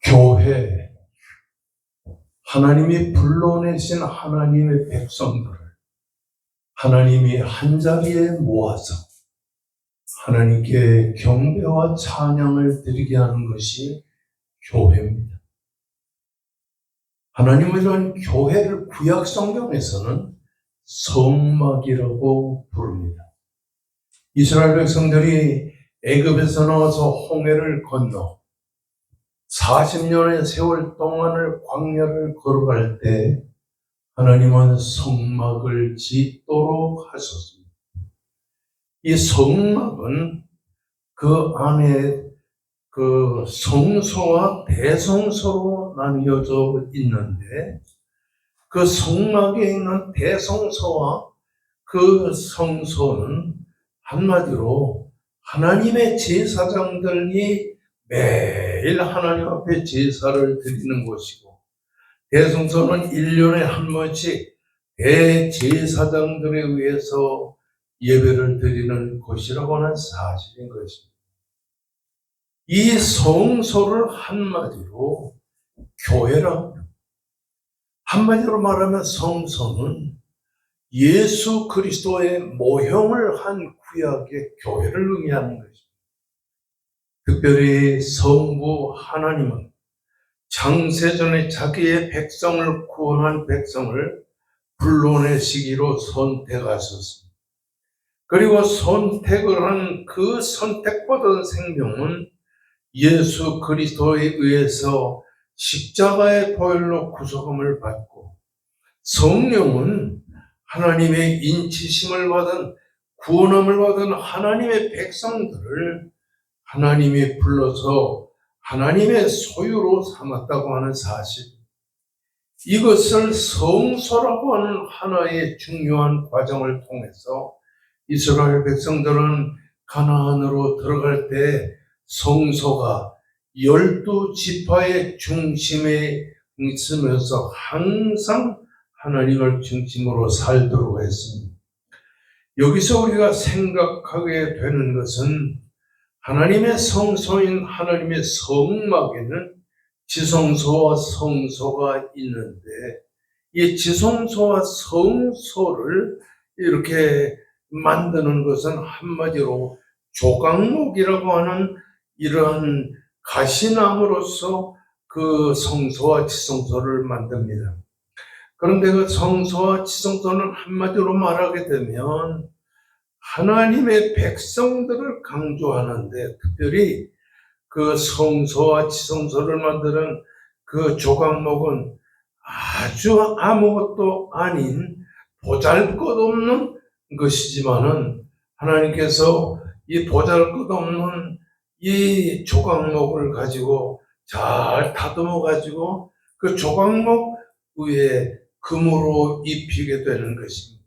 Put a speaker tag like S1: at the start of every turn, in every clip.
S1: 교회, 하나님이 불러내신 하나님의 백성들을 하나님이 한자리에 모아서 하나님께 경배와 찬양을 드리게 하는 것이 교회입니다. 하나님은 이런 교회를 구약 성경에서는 성막이라고 부릅니다. 이스라엘 백성들이 애굽에서 나와서 홍해를 건너 40년의 세월 동안을 광야를 걸어갈 때 하나님은 성막을 짓도록 하셨습니다. 이 성막은 그 안에 그 성소와 대성소로 나뉘어져 있는데, 그 성막에 있는 대성소와 그 성소는 한마디로 하나님의 제사장들이 매일 하나님 앞에 제사를 드리는 곳이고, 대성소는 1년에 한 번씩 대제사장들에 의해서 예배를 드리는 곳이라고 하는 사실인 것입니다. 이 성소를 한마디로 교회라고 합니다. 한마디로 말하면 성소는 예수 그리스도의 모형을 한 구약의 교회를 의미하는 것입니다. 특별히 성부 하나님은 창세전에 자기의 백성을 구원한 백성을 불러내시기로 선택하셨습니다. 그리고 선택을 한 그 선택받은 생명은 예수 그리스도에 의해서 십자가의 보혈로 구속함을 받고, 성령은 하나님의 인치심을 받은 구원함을 받은 하나님의 백성들을 하나님이 불러서 하나님의 소유로 삼았다고 하는 사실, 이것을 성소라고 하는 하나의 중요한 과정을 통해서 이스라엘 백성들은 가나안으로 들어갈 때 성소가 12지파의 중심에 있으면서 항상 하나님을 중심으로 살도록 했습니다. 여기서 우리가 생각하게 되는 것은 하나님의 성소인 하나님의 성막에는 지성소와 성소가 있는데, 이 지성소와 성소를 이렇게 만드는 것은 한마디로 조각목이라고 하는 이러한 가시나무로서 그 성소와 지성소를 만듭니다. 그런데 그 성소와 지성소는 한마디로 말하게 되면 하나님의 백성들을 강조하는데, 특별히 그 성소와 지성소를 만드는 그 조각목은 아주 아무것도 아닌 보잘것없는 것이지만은, 하나님께서 이 보잘것없는 이 조각목을 가지고 잘 다듬어 가지고 그 조각목 위에 금으로 입히게 되는 것입니다.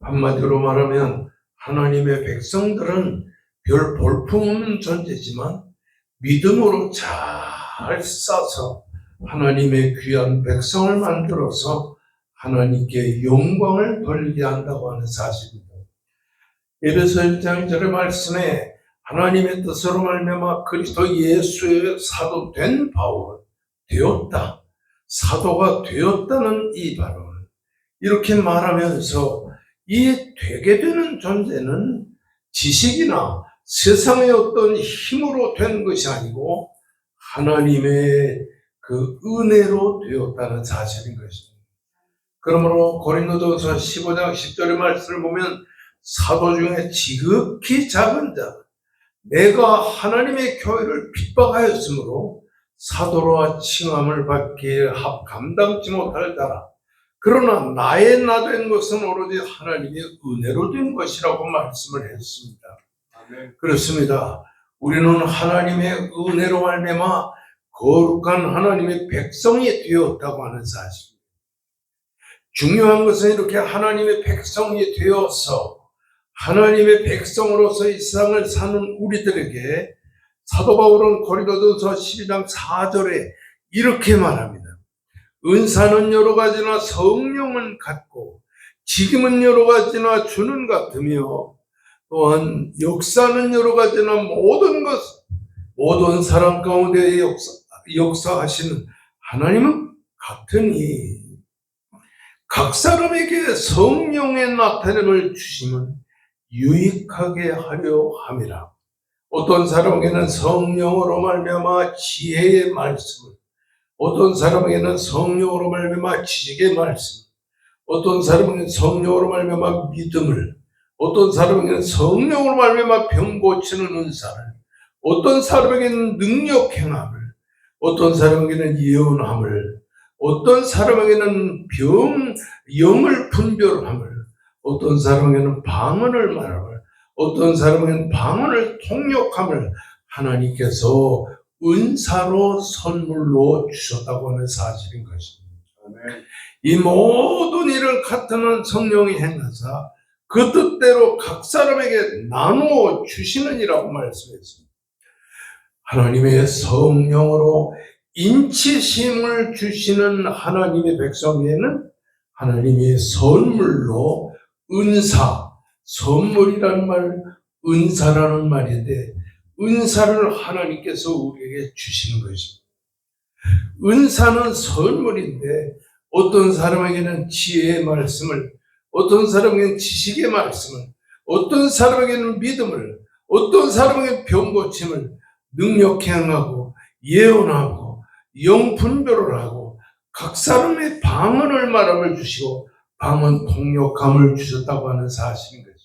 S1: 한마디로 말하면 하나님의 백성들은 별 볼품없는 존재지만 믿음으로 잘 싸서 하나님의 귀한 백성을 만들어서 하나님께 영광을 돌리게 한다고 하는 사실입니다. 에베소 1장 1절의 말씀에 하나님의 뜻으로 말미암아 그리스도 예수의 사도 된 바울은 되었다, 사도가 되었다는 이 발언을 이렇게 말하면서, 이 되게 되는 존재는 지식이나 세상의 어떤 힘으로 된 것이 아니고 하나님의 그 은혜로 되었다는 사실인 것입니다. 그러므로 고린도전서 15장 10절의 말씀을 보면 사도 중에 지극히 작은 자, 내가 하나님의 교회를 핍박하였으므로 사도로 칭함을 받기에 감당치 못할 자라. 그러나 나의 나 된 것은 오로지 하나님의 은혜로 된 것이라고 말씀을 했습니다. 아멘. 그렇습니다. 우리는 하나님의 은혜로 말미암아 거룩한 하나님의 백성이 되었다고 하는 사실. 중요한 것은 이렇게 하나님의 백성이 되어서 하나님의 백성으로서 이 세상을 사는 우리들에게 사도 바울은 고린도전서 12장 4절에 이렇게 말합니다. 은사는 여러 가지나 성령은 같고 직임은 여러 가지나 주는 같으며 또한 역사는 여러 가지나 모든 사람 가운데 역사하시는 하나님은 같으니 각 사람에게 성령의 나타냄을 주심은 유익하게 하려 함이라. 어떤 사람에게는 성령으로 말미암아 지혜의 말씀을, 어떤 사람에게는 성령으로 말미암아 지식의 말씀, 어떤 사람에게는 성령으로 말미암아 믿음을, 어떤 사람에게는 성령으로 말미암아 병 고치는 은사를, 어떤 사람에게는 능력 행함을, 어떤 사람에게는 예언함을, 어떤 사람에게는 영을 분별함을, 어떤 사람에게는 방언을 말함을, 어떤 사람에게는 방언을 통역함을 하나님께서 은사로 선물로 주셨다고 하는 사실인 것입니다. 이 모든 일을 같은 성령이 행하사 그 뜻대로 각 사람에게 나누어 주시느니라고 말씀했습니다. 하나님의 성령으로 인치심을 주시는 하나님의 백성에게는 하나님의 선물로 은사, 선물이라는 말, 은사라는 말인데 은사를 하나님께서 우리에게 주시는 것입니다. 은사는 선물인데 어떤 사람에게는 지혜의 말씀을, 어떤 사람에게는 지식의 말씀을, 어떤 사람에게는 믿음을, 어떤 사람에게는 병 고침을, 능력 행하고 예언하고 영 분별을 하고 각 사람의 방언을 말함을 주시고 방언 통역함을 주셨다고 하는 사실인 것입니다.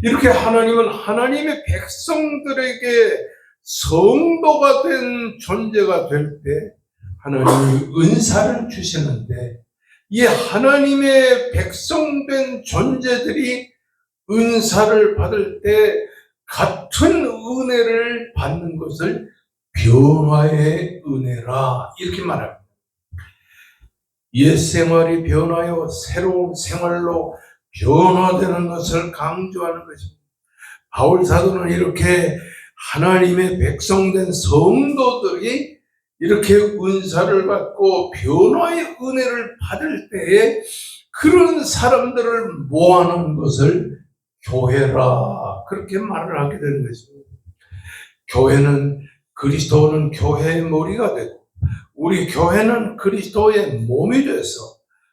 S1: 이렇게 하나님은 하나님의 백성들에게 성도가 된 존재가 될 때 하나님이 은사를 주시는데 이 하나님의 백성된 존재들이 은사를 받을 때 같은 은혜를 받는 것을 변화의 은혜라 이렇게 말합니다. 옛 생활이 변하여 새로운 생활로 변화되는 것을 강조하는 것입니다. 바울 사도는 이렇게 하나님의 백성된 성도들이 이렇게 은사를 받고 변화의 은혜를 받을 때에 그런 사람들을 모아놓은 것을 교회라 그렇게 말을 하게 되는 것입니다. 교회는 그리스도는 교회의 머리가 되고 우리 교회는 그리스도의 몸이 돼서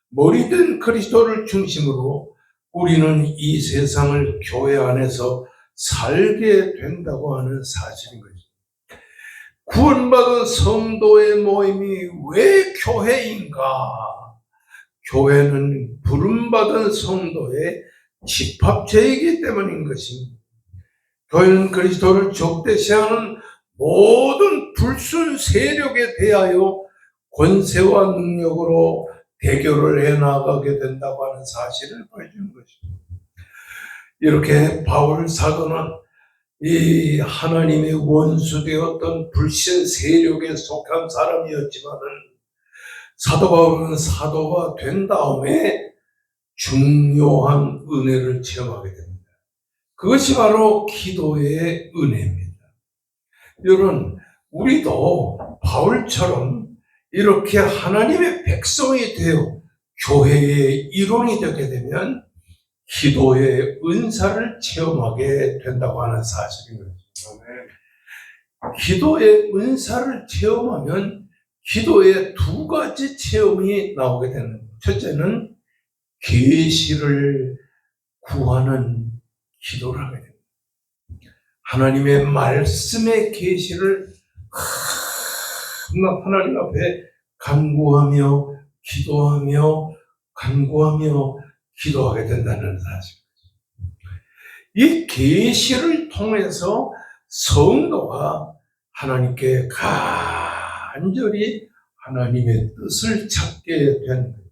S1: 머리된 그리스도를 중심으로 우리는 이 세상을 교회 안에서 살게 된다고 하는 사실인 것입니다. 구원받은 성도의 모임이 왜 교회인가? 교회는 부름받은 성도의 집합체이기 때문인 것입니다. 교회는 그리스도를 적대시하는 모든 불순 세력에 대하여 권세와 능력으로 대결을 해나가게 된다고 하는 사실을 보여주는 것입니다. 이렇게 바울 사도는 이 하나님의 원수되었던 불신 세력에 속한 사람이었지만은 사도 바울은 사도가 된 다음에 중요한 은혜를 체험하게 됩니다. 그것이 바로 기도의 은혜입니다. 여러분, 우리도 바울처럼 이렇게 하나님의 백성이 되어 교회의 일원이 되게 되면 기도의 은사를 체험하게 된다고 하는 사실입니다. 기도의 은사를 체험하면 기도의 두 가지 체험이 나오게 되는 거예요. 첫째는 계시를 구하는 기도를 하게 됩니다. 하나님의 말씀의 계시를 하나님 앞에 간구하며 기도하며 간구하며 기도하게 된다는 사실입니다. 이 계시를 통해서 성도가 하나님께 간절히 하나님의 뜻을 찾게 되는 거예요.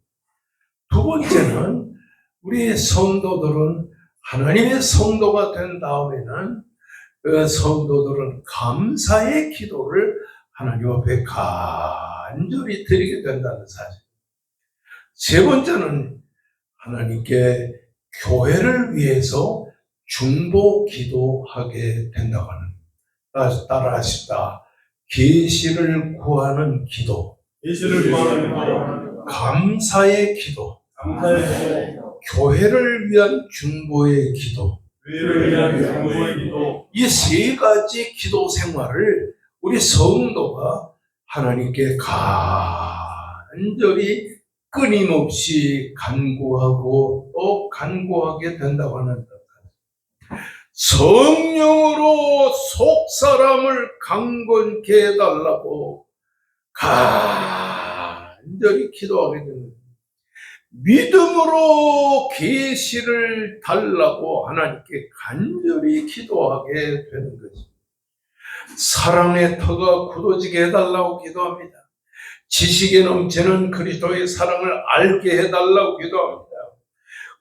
S1: 두 번째는 우리 성도들은 하나님의 성도가 된 다음에는 그 성도들은 감사의 기도를 하나님 앞에 간절히 드리게 된다는 사실. 세 번째는 하나님께 교회를 위해서 중보 기도하게 된다고 하는 따라 하십니다. 계시를 구하는 기도,
S2: 계시를 구하는
S1: 감사의 기도,
S2: 감사의 기도,
S1: 교회를 위한 중보의 기도,
S2: 교회를 위한 중보의 기도,
S1: 이 세 가지 기도 생활을 우리 성도가 하나님께 간절히 끊임없이 간구하고 또 간구하게 된다고 하는 성령으로 속사람을 강건케 해달라고 간절히 기도하게 됩니다. 믿음으로 계시를 달라고 하나님께 간절히 기도하게 되는 것입니다. 사랑의 터가 굳어지게 해달라고 기도합니다. 지식에 넘치는 그리스도의 사랑을 알게 해달라고 기도합니다.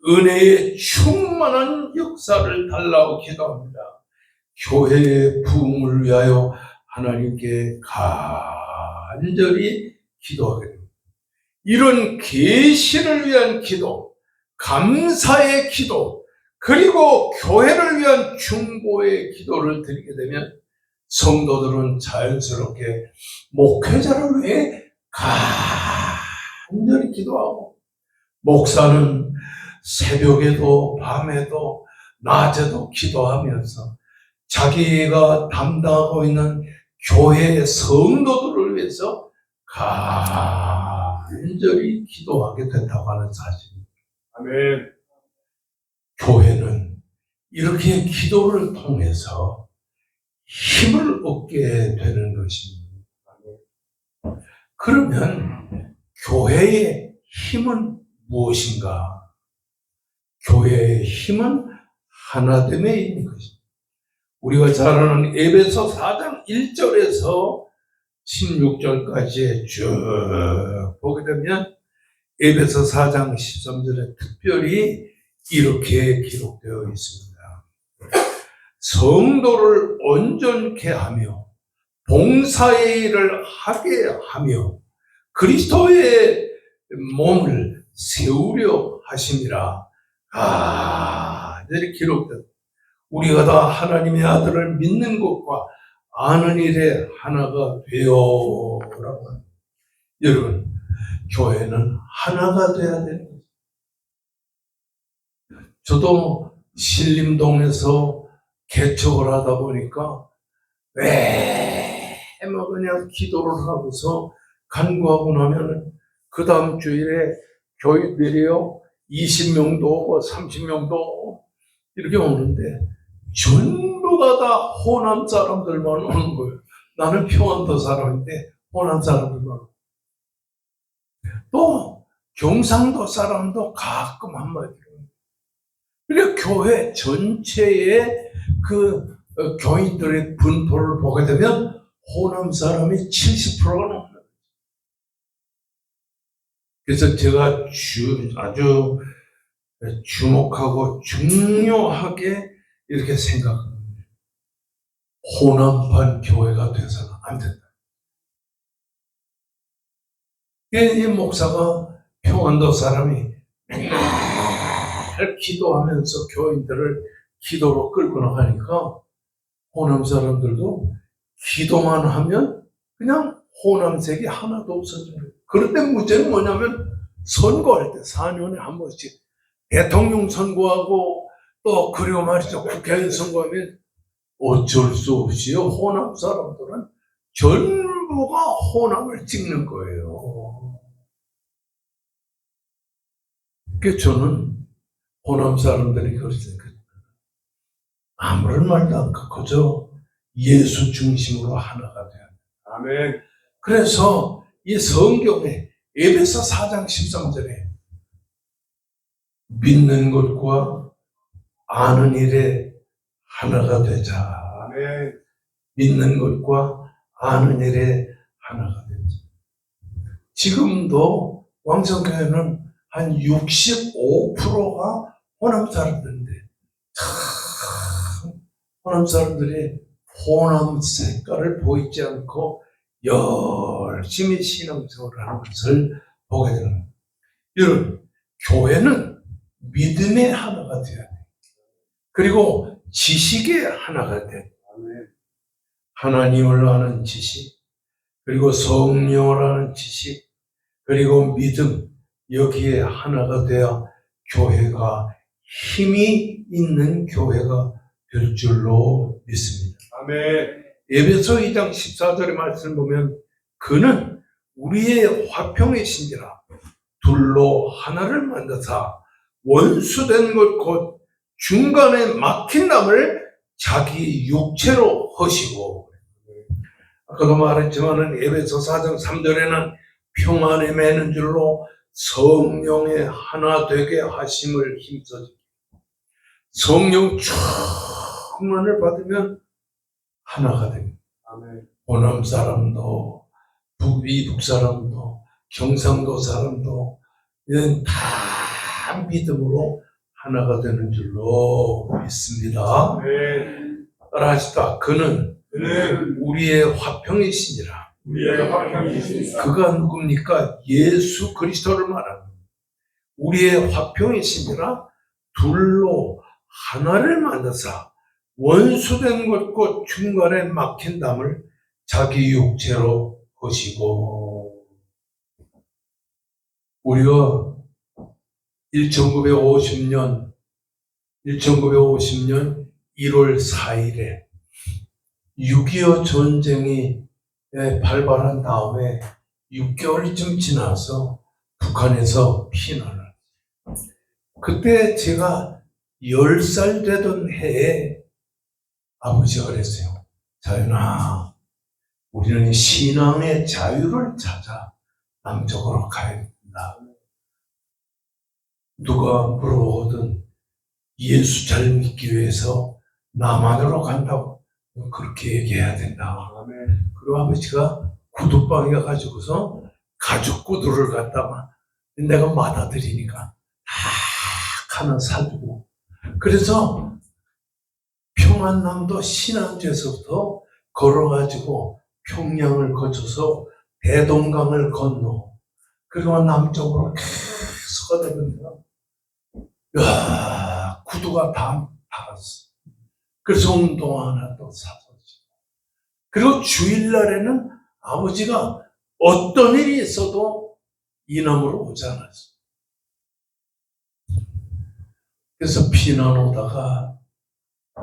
S1: 은혜의 충만한 역사를 달라고 기도합니다. 교회의 부흥을 위하여 하나님께 간절히 기도하게 됩니다. 이런 계시를 위한 기도, 감사의 기도, 그리고 교회를 위한 중보의 기도를 드리게 되면 성도들은 자연스럽게 목회자를 위해 간절히 기도하고, 목사는 새벽에도 밤에도 낮에도 기도하면서 자기가 담당하고 있는 교회의 성도들을 위해서 간절히 기도하게 된다고 하는 사실입니다.
S2: 아멘.
S1: 교회는 이렇게 기도를 통해서 힘을 얻게 되는 것입니다. 그러면 교회의 힘은 무엇인가? 교회의 힘은 하나됨에 있는 것입니다. 우리가 잘 아는 에베소 4장 1절에서 16절까지 쭉 보게 되면 에베소 4장 13절에 특별히 이렇게 기록되어 있습니다. 성도를 온전케 하며 봉사의 일을 하게 하며 그리스도의 몸을 세우려 하심이라. 이렇게 기록된 우리가 다 하나님의 아들을 믿는 것과 아는 일에 하나가 되어라고 합니다. 여러분, 교회는 하나가 돼야 되는 거죠. 저도 신림동에서 개척을 하다 보니까 막 그냥 기도를 하고서 간구하고 나면 그 다음 주일에 교인들이요 20명도 오고 30명도 오고 이렇게 오는데 전부가 다 호남 사람들만 오는 거예요. 나는 평안도 사람인데 호남 사람들만 오고, 또 경상도 사람도 가끔 한마디로. 그러니까 교회 전체의 그 교인들의 분포를 보게 되면 호남 사람이 70%가 넘는 거예요. 그래서 제가 아주 주목하고 중요하게 이렇게 생각합니다. 호남판 교회가 돼서는 안 된다. 이 목사가 평안도 사람이 맨날 기도하면서 교인들을 기도로 끌고 나가니까 호남 사람들도 기도만 하면 그냥 호남색이 하나도 없어져요. 그럴 때 문제는 뭐냐면 선거할 때 4년에 한 번씩 대통령 선거하고 또 그리고 말이죠 국회의원 선거하면 어쩔 수 없이 호남 사람들은 전부가 호남을 찍는 거예요. 그래서 저는 호남 사람들이 그러니까 아무런 말도 않고 그저 예수 중심으로 하나가 돼야 돼요.
S2: 아멘.
S1: 그래서 이 성경에 에베소 4장 13절에 믿는 것과 아는 일에 하나가 되자.
S2: 아멘.
S1: 믿는 것과 아는 일에 하나가 되자. 지금도 왕성교회는 한 65%가 호남 사람들인데 참 호남 사람들이 호남 색깔을 보이지 않고 열심히 신앙생활을 하는 것을 보게 되는 거예요. 여러분, 교회는 믿음의 하나가 되어야 돼요. 그리고 지식의 하나가 돼요. 하나님을 아는 지식, 그리고 성령이라는 지식, 그리고 믿음, 여기에 하나가 되어 교회가 힘이 있는 교회가 될 줄로 믿습니다.
S2: 아멘.
S1: 에베소 2장 14절의 말씀을 보면 그는 우리의 화평이신지라 둘로 하나를 만드사 원수된 것 곧 중간에 막힌 남을 자기 육체로 허시고, 아까도 말했지만은 에베소 4장 3절에는 평안에 매는 줄로 성령의 하나 되게 하심을 힘써주고, 성령 충만을 받으면 하나가 됩니다.
S2: 아멘.
S1: 호남 사람도 북위 사람도 경상도 사람도 이런 다 믿음으로 하나가 되는 줄로 믿습니다.
S2: 아멘.
S1: 따라하시다. 그는
S2: 그는
S1: 우리의 화평이시니라.
S2: 우리의 화평이시니라.
S1: 그가 누굽니까? 예수 그리스도를 말합니다. 우리의 화평이시니라 둘로 하나를 만드사 원수된 것과 중간에 막힌 담을 자기 육체로 보시고, 우리가 1950년 1월 4일에 6.25 전쟁이 발발한 다음에 6개월쯤 지나서 북한에서 피난을. 그때 제가 10살 되던 해에 아버지가 그랬어요. 자연아, 우리는 신앙의 자유를 찾아 남쪽으로 가야 된다. 누가 물어보거든 예수 잘 믿기 위해서 남한으로 간다고 그렇게 얘기해야 된다.
S2: 아멘.
S1: 그리고 아버지가 구두방에 가지고서 가죽 구두를 갖다가 내가 받아들이니까 다 하나 사주고, 그래서 평안남도 신안주에서부터 걸어가지고 평양을 거쳐서 대동강을 건너 그리고 남쪽으로 계속 가다 보니까 구두가 다 닳았어. 그래서 운동화 하나 또 사서, 그리고 주일날에는 아버지가 어떤 일이 있어도 이남으로 오지 않았어. 그래서 피난 오다가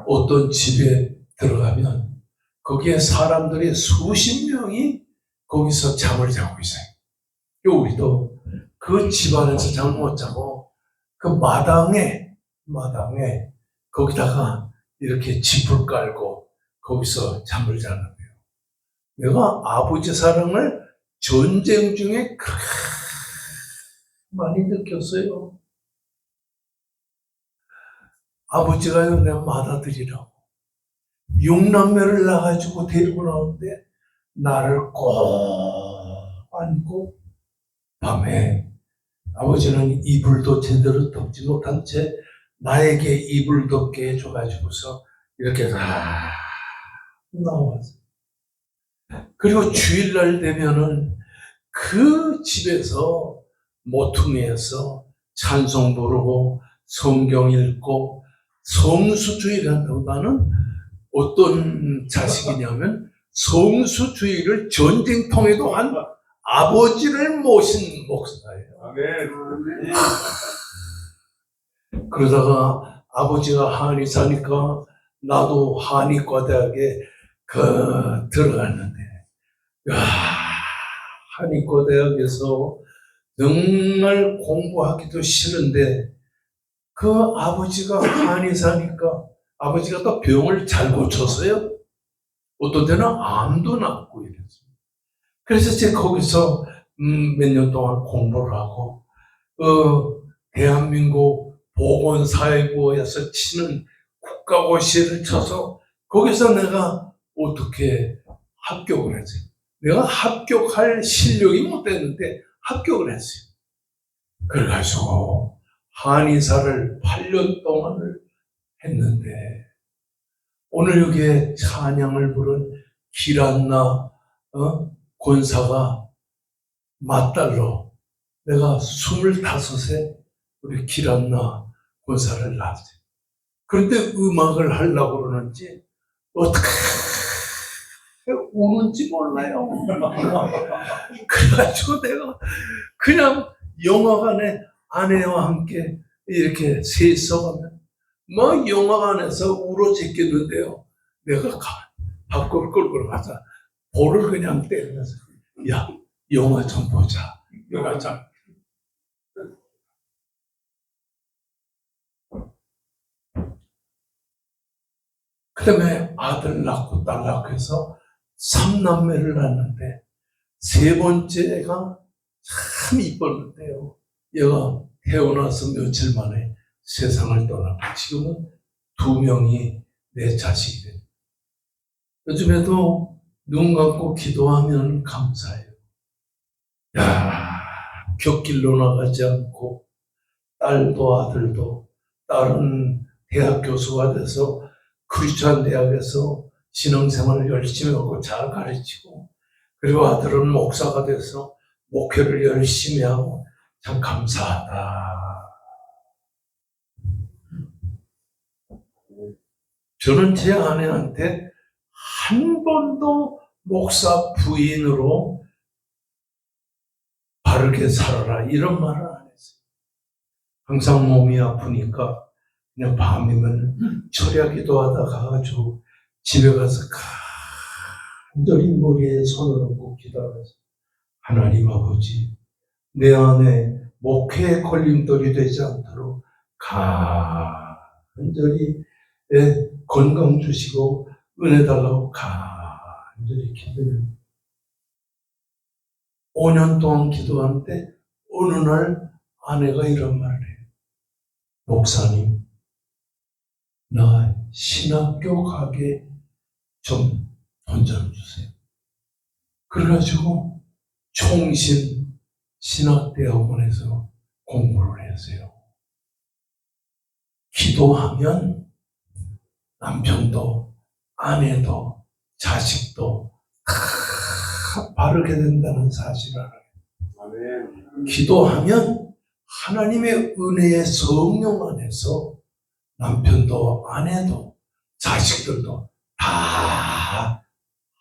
S1: 어떤 집에 들어가면 거기에 사람들이 수십 명이 거기서 잠을 자고 있어요. 우리도 그 집안에서 잠 못 자고 그 마당에 거기다가 이렇게 짚을 깔고 거기서 잠을 자는 거예요. 내가 아버지 사랑을 전쟁 중에 그렇게 많이 느꼈어요. 아버지가요, 내가 받아들이라고. 6남매를 낳아가지고 데리고 나오는데 나를 꼭 안고 밤에 아버지는 이불도 제대로 덮지 못한 채 나에게 이불 덮게 해줘가지고서 이렇게 다 나왔어요. 그리고 주일날 되면은 그 집에서 모퉁이에서 찬송 부르고 성경 읽고 성수주의를 한다고. 나는 어떤 자식이냐면 성수주의를 전쟁통에도 한 아버지를 모신 목사예요.
S2: 아멘.
S1: 그러다가 아버지가 한의사니까 나도 한의과대학에 들어갔는데, 한의과대학에서 정말 공부하기도 싫은데 그 아버지가 한의사니까 아버지가 또 병을 잘 고쳤어요. 어떤 때는 암도 낫고 이랬어요. 그래서 제가 거기서 몇 년 동안 공부를 하고 대한민국 보건사회부에서 치는 국가고시를 쳐서 거기서 내가 어떻게 합격을 했어요. 내가 합격할 실력이 못 됐는데 합격을 했어요. 그래가지고 한의사를 8년 동안을 했는데 오늘 여기에 찬양을 부른 길안나 권사가 맞달로 내가 25세 우리 길안나 권사를 낳았어요. 그런데 음악을 하려고 그러는지 어떻게 우는지 몰라요. 그래가지고 내가 그냥 영화관에 아내와 함께 이렇게 셋이서 가면 뭐 영화관에서 울어 제끼는데요. 내가 밖으로 끌고 나가자. 볼을 그냥 때리면서 야 영화 좀 보자. 영화 좀. 그 다음에 아들 낳고 딸 낳고 해서 3남매를 낳는데 세 번째가 참 이뻤는데요. 얘가 태어나서 며칠 만에 세상을 떠나고 지금은 2명이 내 자식이 됩니다. 요즘에도 눈 감고 기도하면 감사해요. 야, 곁길로 나가지 않고 딸도 아들도 딸은 대학 교수가 돼서 크리스찬 대학에서 신앙생활을 열심히 하고 잘 가르치고 그리고 아들은 목사가 돼서 목회를 열심히 하고 참 감사하다. 저는 제 아내한테 한 번도 목사 부인으로 바르게 살아라 이런 말을 안 했어요. 항상 몸이 아프니까 그냥 밤이면 철야 기도하다 가가지고 집에 가서 간절히 머리에 손을 얹고 기도하면서 하나님 아버지 내 안에 목회의 걸림돌이 되지 않도록 간절히 건강 주시고 은혜 달라고 간절히 기도해요. 5년 동안 기도하는데 어느 날 아내가 이런 말을 해요. 목사님 나 신학교 가게 좀 돈 좀 주세요. 그래가지고 총신 신학대학원에서 공부를 했어요. 기도하면 남편도 아내도 자식도 다 바르게 된다는 사실을 알아요.
S2: 아멘.
S1: 기도하면 하나님의 은혜의 성령 안에서 남편도 아내도 자식들도 다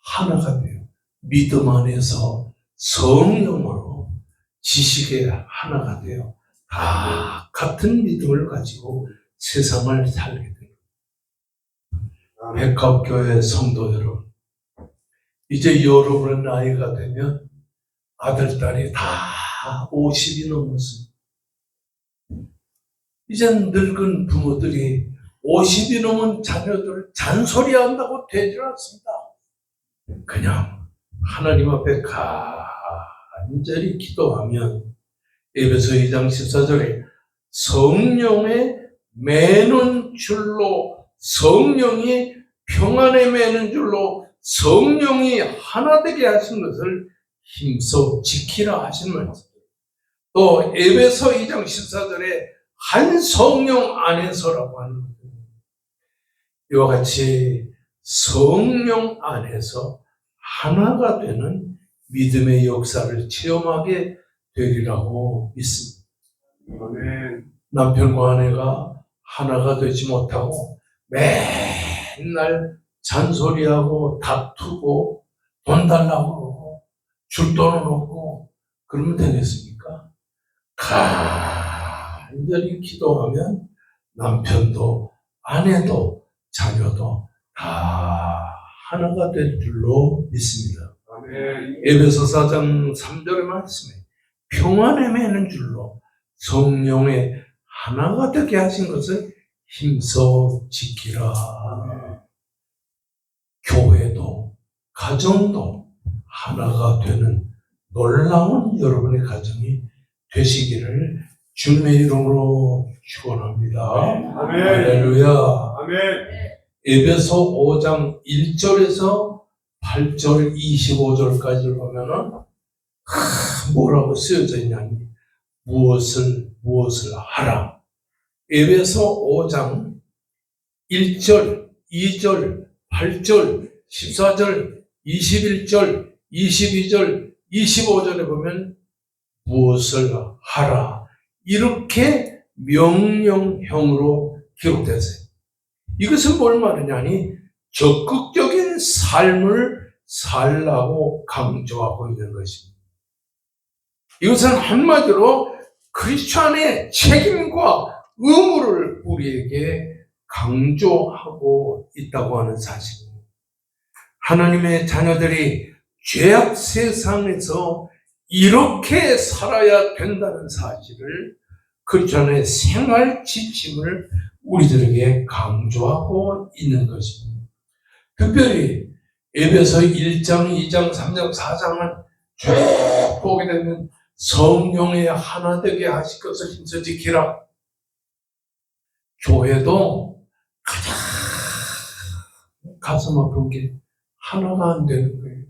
S1: 하나가 돼요. 믿음 안에서 성령으로 지식의 하나가 돼요. 다 같은 믿음을 가지고 세상을 살게 돼요. 백합교회 성도 여러분, 이제 여러분의 나이가 되면 아들, 딸이 다 50이 넘었어요. 이젠 늙은 부모들이 50이 넘은 자녀들 잔소리한다고 되질 않습니다. 그냥 하나님 앞에 간절히 기도하면 에베소 2장 14절에 성령에 매는 줄로 성령이 평안에 매는 줄로 성령이 하나 되게 하신 것을 힘써 지키라 하신 말씀. 또 에베소 2장 14절에 한 성령 안에서라고 하는 거예요. 이와 같이 성령 안에서 하나가 되는 믿음의 역사를 체험하게 되리라고 믿습니다.
S2: 아멘.
S1: 남편과 아내가 하나가 되지 못하고 맨날 잔소리하고 다투고 돈 달라고 그러고 줄 돈은 없고 그러면 되겠습니까? 간절히 기도하면 남편도 아내도 자녀도 다 하나가 될 줄로 믿습니다.
S2: 아멘.
S1: 에베소 4장 3절의 말씀에 평안에 매는 줄로 성령의 하나가 되게 하신 것을 힘써 지키라. 교회도 가정도 하나가 되는 놀라운 여러분의 가정이 되시기를 주님의 이름으로 축원합니다.
S2: 아멘.
S1: 할렐루야.
S2: 아멘.
S1: 에베소 5장 1절에서 8절 25절까지 보면은 뭐라고 쓰여져 있냐니 무엇을 하라. 에베소 5장 1절, 2절, 8절, 14절, 21절, 22절, 25절에 보면 무엇을 하라. 이렇게 명령형으로 기록되었어요. 이것은 뭘 말하냐니 적극적인 삶을 살라고 강조하고 있는 것입니다. 이것은 한마디로 크리스천의 책임과 의무를 우리에게 강조하고 있다고 하는 사실입니다. 하나님의 자녀들이 죄악 세상에서 이렇게 살아야 된다는 사실을 크리스천의 생활 지침을 우리들에게 강조하고 있는 것입니다. 특별히 에베소 1장, 2장, 3장, 4장을 쭉 보게 되면 성령의 하나 되게 하실 것을 힘써 지키라. 교회도 가장 가슴 아픈 게 하나가 안 되는 거예요.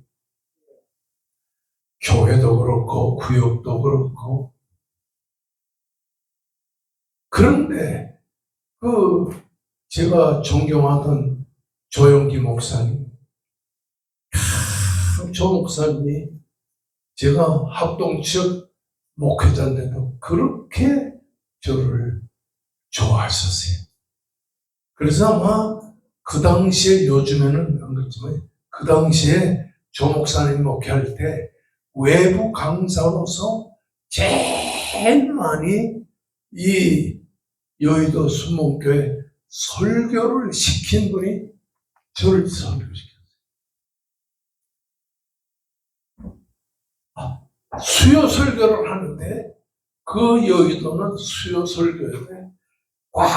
S1: 교회도 그렇고 구역도 그렇고. 그런데 제가 존경하던 조영기 목사님, 조 목사님이 제가 합동 지역 목회자인데도 그렇게 저를 좋아하셨어요. 그래서 아마 그 당시에, 요즘에는 안 그렇지만 그 당시에 조 목사님 목회할 때 외부 강사로서 제일 많이 이 여의도 순복음교회 설교를 시킨 분이 저를 설교시켰어요. 수요 설교를 하는데 그 여의도는 수요 설교에 꽉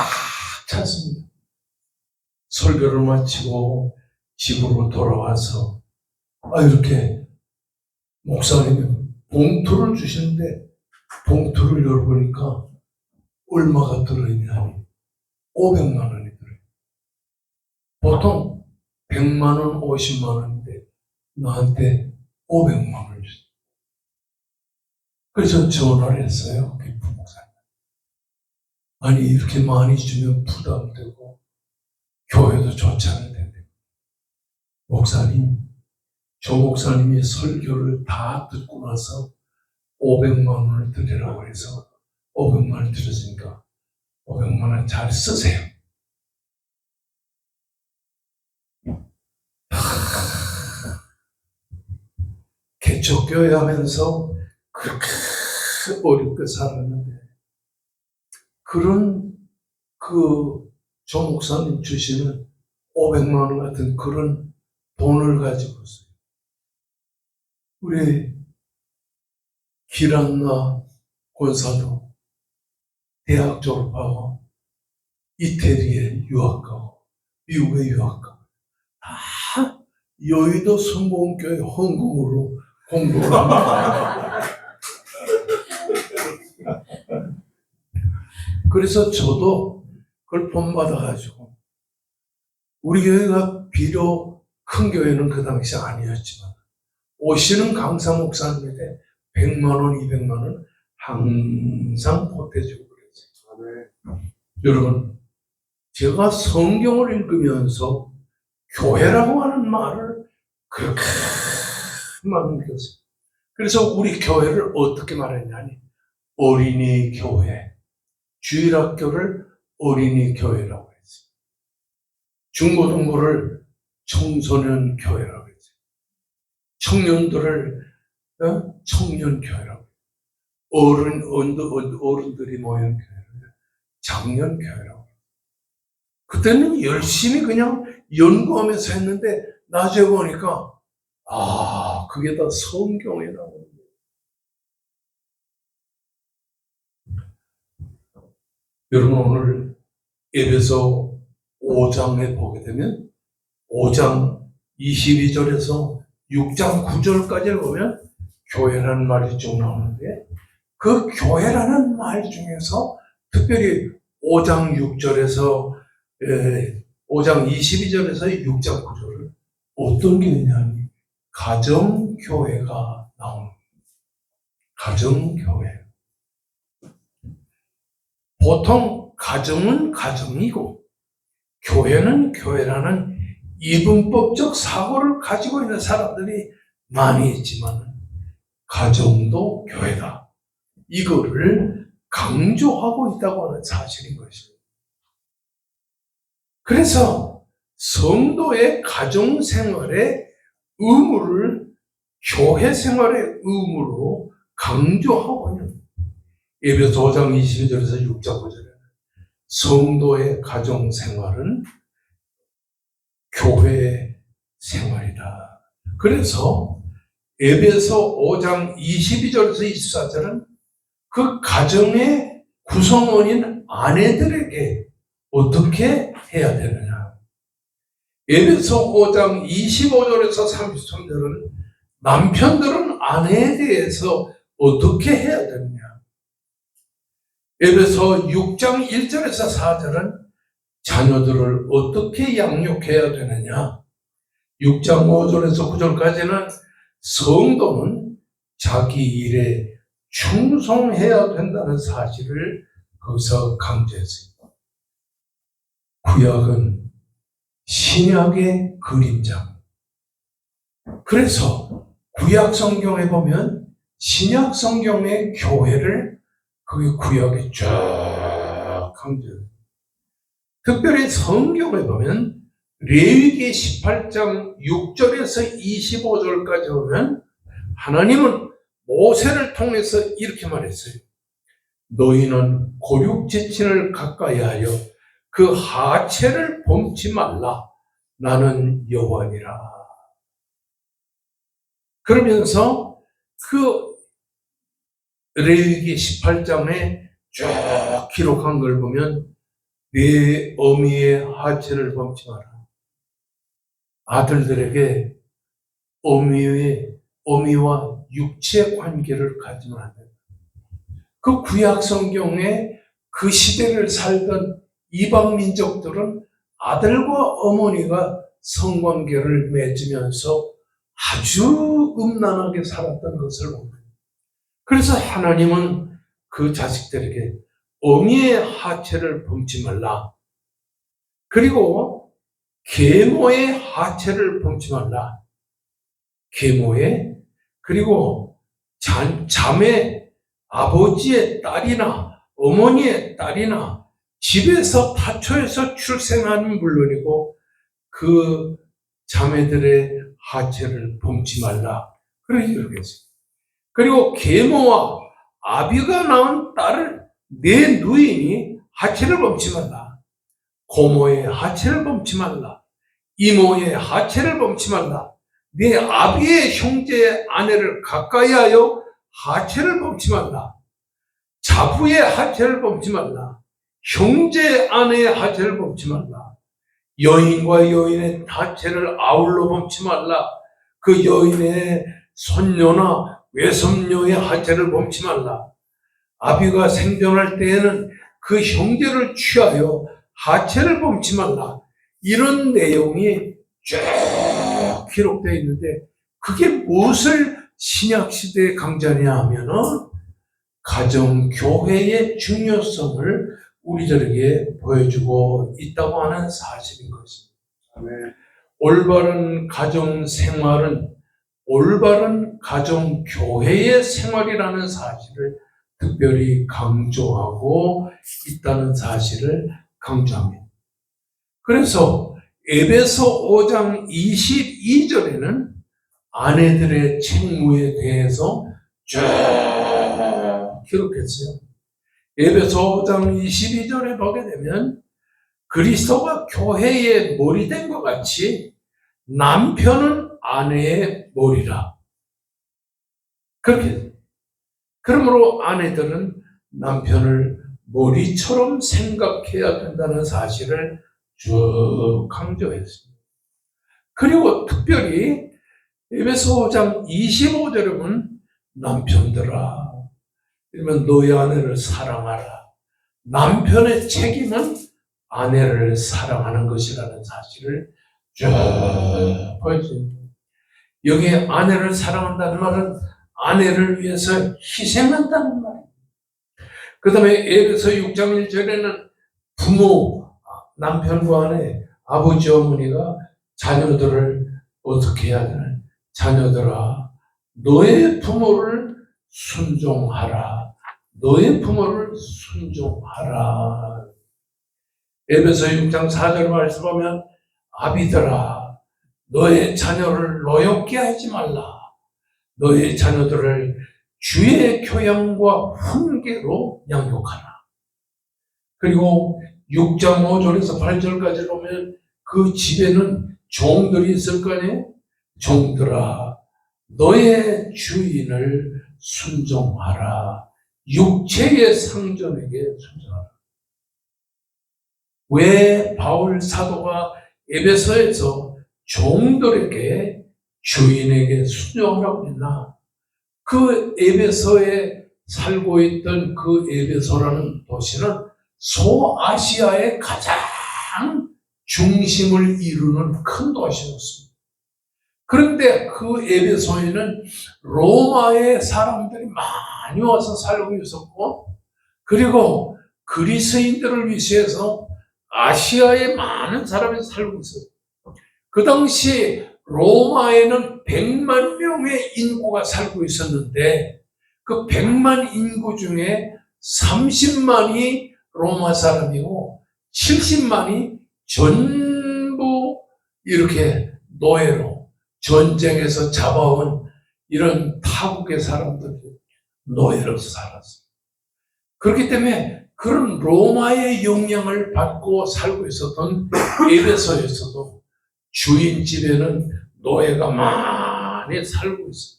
S1: 찼습니다. 설교를 마치고 집으로 돌아와서 이렇게 목사님이 봉투를 주시는데 봉투를 열어보니까 얼마가 들어있냐 하니 500만 원이 들어요. 보통 100만 원, 50만 원인데 나한테 500만 원을 줬어요. 그래서 전화를 했어요. 그 부목사님. 아니 이렇게 많이 주면 부담되고 교회도 좋지 않을 텐데. 목사님, 조 목사님이 설교를 다 듣고 나서 500만 원을 드리라고 해서 500만 원을 드렸으니까 500만 원 잘 쓰세요. 개척교회 하면서 그렇게 어렵게 살았는데 그런 조 목사님 주시는 500만 원 같은 그런 돈을 가지고서 우리 기란나 권사도 대학 졸업하고 이태리에 유학가고 미국에 유학가고 다 여의도 순복음교회 헌금으로 공부를 합니다. 그래서 저도 그걸 본받아가지고 우리 교회가 비록 큰 교회는 그 당시 아니었지만 오시는 강사 목사님한테 100만 원, 200만 원 항상 보태주고 그랬어요. 여러분, 제가 성경을 읽으면서 교회라고 하는 말을 그렇게 많이 느꼈어요. 그래서 우리 교회를 어떻게 말했냐니 어린이 교회, 주일학교를 어린이 교회라고 했어요. 중고등부를 청소년 교회라고 했어요. 청년들을 청년 교회라고 했어요. 어른들이 모이는 교회를 장년 교회라고 했어요. 그때는 열심히 그냥 연구하면서 했는데 나중에 보니까 그게 다 성경에 나오는 거예요. 여러분 오늘 에베소 5장에 보게 되면 5장 22절에서 6장 9절까지를 보면 교회라는 말이 쭉 나오는데 그 교회라는 말 중에서 특별히 5장 6절에서 5장 22절에서 6장 9절을 어떤 교회냐면 가정교회가 나오는 거예요. 가정교회. 보통 가정은 가정이고 교회는 교회라는 이분법적 사고를 가지고 있는 사람들이 많이 있지만 가정도 교회다. 이거를 강조하고 있다고 하는 사실인 것입니다. 그래서 성도의 가정생활에 의무를 교회 생활의 의무로 강조하고 있는 에베소 5장 22절에서 6장 9절에 성도의 가정 생활은 교회 생활이다. 그래서 에베소 5장 22절에서 24절은 그 가정의 구성원인 아내들에게 어떻게 해야 되느냐. 에베소 5장 25절에서 33절은 남편들은 아내에 대해서 어떻게 해야 되느냐. 에베소 6장 1절에서 4절은 자녀들을 어떻게 양육해야 되느냐. 6장 5절에서 9절까지는 성도는 자기 일에 충성해야 된다는 사실을 거기서 강조했습니다. 구약은 신약의 그림자. 그래서 구약 성경에 보면 신약 성경의 교회를 거기 구약에 쫙 강조해요. 특별히 성경에 보면 레위기 18장 6절에서 25절까지 보면 하나님은 모세를 통해서 이렇게 말했어요. 너희는 고육지친을 가까이 하여 그 하체를 범치 말라. 나는 여호와니라. 그러면서 그 레위기 18장에 쭉 기록한 걸 보면 내 어미의 하체를 범치 마라. 아들들에게 어미와 육체 관계를 가지면 안 된다. 그 구약 성경에 그 시대를 살던 이방 민족들은 아들과 어머니가 성관계를 맺으면서 아주 음란하게 살았던 것을 봅니다. 그래서 하나님은 그 자식들에게 어미의 하체를 범치 말라. 그리고 계모의 하체를 범치 말라. 계모의, 그리고 자매, 아버지의 딸이나 어머니의 딸이나 집에서 타초해서 출생하는 물론이고 그 자매들의 하체를 범치 말라. 그렇게 얘기했어요. 그리고 계모와 아비가 낳은 딸을 내 누인이 하체를 범치 말라. 고모의 하체를 범치 말라. 이모의 하체를 범치 말라. 네 아비의 형제의 아내를 가까이 하여 하체를 범치 말라. 자부의 하체를 범치 말라. 형제의 아내의 하체를 범치 말라. 여인과 여인의 하체를 아울러 범치 말라. 그 여인의 손녀나 외손녀의 하체를 범치 말라. 아비가 생존할 때에는 그 형제를 취하여 하체를 범치 말라. 이런 내용이 쭉 기록되어 있는데 그게 무엇을 신약시대에 강조하냐 하면은 가정교회의 중요성을 우리들에게 보여주고 있다고 하는 사실인 것입니다.
S2: 아멘.
S1: 올바른 가정생활은 올바른 가정교회의 생활이라는 사실을 특별히 강조하고 있다는 사실을 강조합니다. 그래서 에베소 5장 22절에는 아내들의 책무에 대해서 쭉 기록했어요. 에베소 5장 22절에 보게 되면 그리스도가 교회의 머리 된 것 같이 남편은 아내의 머리라. 그렇게. 그러므로 아내들은 남편을 머리처럼 생각해야 된다는 사실을 쭉 강조했습니다. 그리고 특별히 에베소 5장 25절에 보면 남편들아, 이러면 너희 아내를 사랑하라. 남편의 책임은 아내를 사랑하는 것이라는 사실을 쭉 보여줍니다. 여기에 아내를 사랑한다는 말은 아내를 위해서 희생한다는 말입니다. 그 다음에 에베소 6장 1절에는 부모, 남편과 아내, 아버지, 어머니가 자녀들을 어떻게 해야 되나? 자녀들아, 너의 부모를 순종하라. 너의 부모를 순종하라. 에베소 6장 4절 말씀 보면 아비들아, 너의 자녀를 노엽게 하지 말라. 너의 자녀들을 주의 교양과 훈계로 양육하라. 그리고 6장 5절에서 8절까지 보면 그 집에는 종들이 있을 거 아니에요? 종들아, 너의 주인을 순종하라. 육체의 상전에게 순종하라. 왜 바울 사도가 에베소에서 종들에게 주인에게 순종하라고 했나? 그 에베소에 살고 있던 그 에베소라는 도시는 소아시아의 가장 중심을 이루는 큰 도시였습니다. 그런데 그 에베소에는 로마의 사람들이 많이 와서 살고 있었고, 그리고 그리스인들을 위시해서 아시아에 많은 사람이 살고 있었어요. 그 당시 로마에는 100만 명의 인구가 살고 있었는데 그 100만 인구 중에 30만이 로마 사람이고 70만이 전부 이렇게 노예로 전쟁에서 잡아온 이런 타국의 사람들이 노예로서 살았어요. 그렇기 때문에 그런 로마의 영향을 받고 살고 있었던 에베소에서도 주인 집에는 노예가 많이 살고 있어요.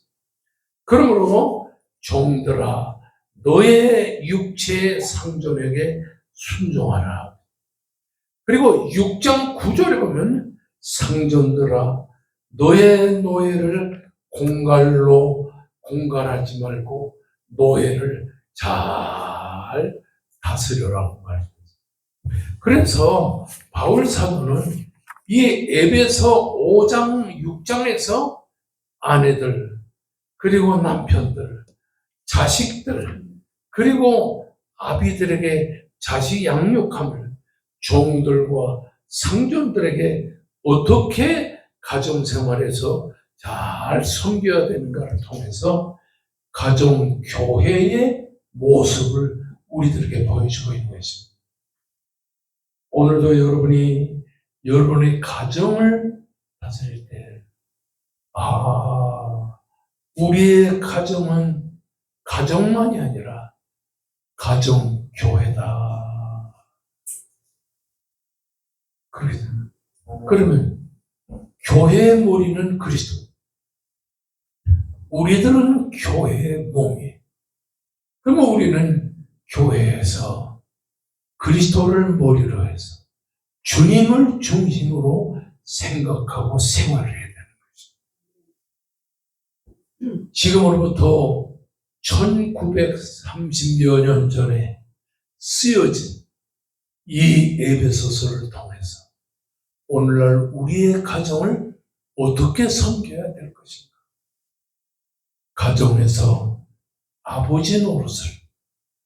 S1: 그러므로 종들아, 너의 육체의 상전에게 순종하라. 그리고 6장 9절에 보면 상전들아, 너의 노예를 공갈하지 말고 노예를 잘 다스려라고 말했어요. 그래서 바울 사도는 이 에베소 5장, 6장에서 아내들, 그리고 남편들, 자식들, 그리고 아비들에게 자식 양육함을 종들과 상전들에게 어떻게 가정생활에서 잘 섬겨야 되는가를 통해서 가정교회의 모습을 우리들에게 보여주고 있는 것입니다. 오늘도 여러분의 가정을 다스릴 때, 우리의 가정은 가정만이 아니라 가정교회다. 그러면 교회의 머리는 그리스도. 우리들은 교회의 몸이에요. 그러면 우리는 교회에서 그리스도를 머리로 해서 주님을 중심으로 생각하고 생활을 해야 되는 것입니다. 지금으로부터 1930여 년 전에 쓰여진 이 에베소서를 통해서 오늘날 우리의 가정을 어떻게 섬겨야 될 것인가? 가정에서 아버지 노릇을,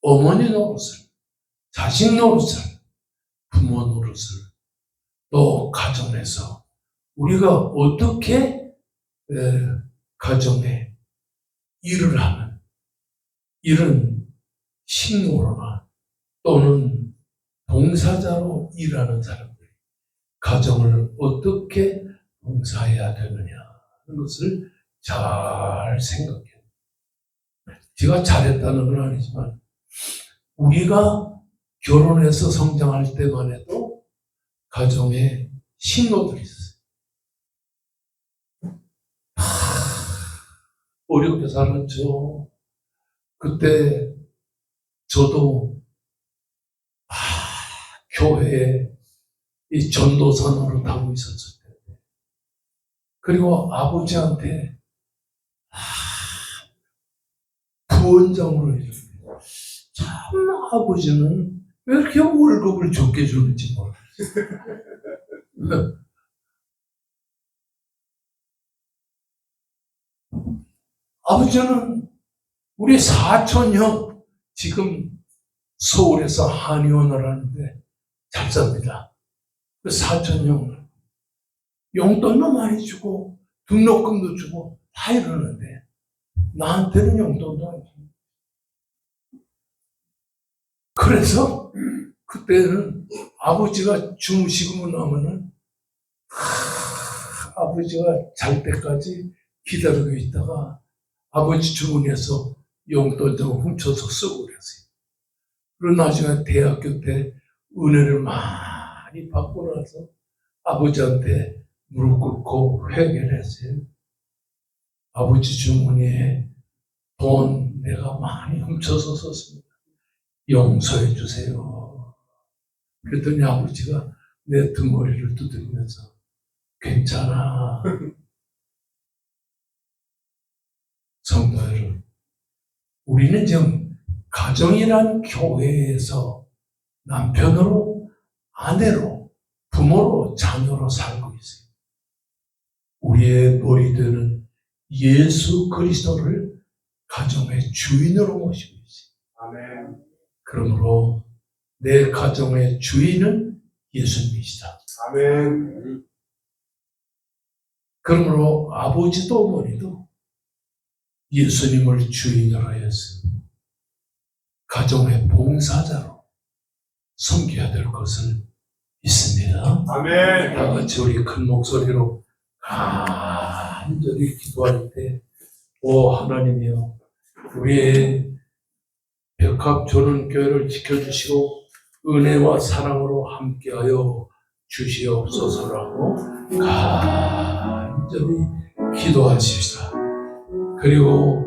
S1: 어머니 노릇을, 자식 노릇을, 부모 노릇을, 또 가정에서 우리가 어떻게 가정에 일을 하면 이런 식노로나 또는 동사자로 일하는 사람들이 가정을 어떻게 봉사해야 되느냐 하는 것을 잘 생각해요. 제가 잘했다는 건 아니지만 우리가 결혼해서 성장할 때만 해도 가정에 신호들이 있어요. 어렵게 살았죠. 그때 저도 교회에 이 전도사노를 하고 있었을 때, 그리고 아버지한테 부원장으로 해줬어요. 참 아버지는 왜 이렇게 월급을 적게 주는지 모르겠어요. 아버지는 우리 사촌형, 지금 서울에서 한의원을 하는데 잘 삽니다. 그 사촌형 용돈도 많이 주고 등록금도 주고 다 이러는데 나한테는 용돈도 안 줍니다. 그래서 그때는 아버지가 주무시고 나면은 아버지가 잘 때까지 기다리고 있다가 아버지 주머니에서 용돈 좀 훔쳐서 쓰고 그랬어요. 그리고 나중에 대학교 때 은혜를 많이 받고 나서 아버지한테 무릎 꿇고 회개를 했어요. 아버지 주머니에 돈 내가 많이 훔쳐서 썼습니다. 용서해 주세요. 그랬더니 아버지가 내 등머리를 두드리면서 괜찮아. 성도 여러분, 우리는 지금 가정이란 교회에서 남편으로, 아내로, 부모로, 자녀로 살고 있어요. 우리의 머리 되는 예수 그리스도를 가정의 주인으로 모시고 있어요.
S2: 아멘.
S1: 그러므로 내 가정의 주인은 예수님이시다.
S2: 아멘.
S1: 그러므로 아버지도 어머니도 예수님을 주인으로 해서 가정의 봉사자로 섬겨야 될 것을 믿습니다.
S2: 아멘.
S1: 다 같이 우리 큰 목소리로 간절히 기도할 때, 오 하나님이여, 우리의 백합조론교회를 지켜주시고 은혜와 사랑으로 함께하여 주시옵소서라고 간절히 기도하십시다. 그리고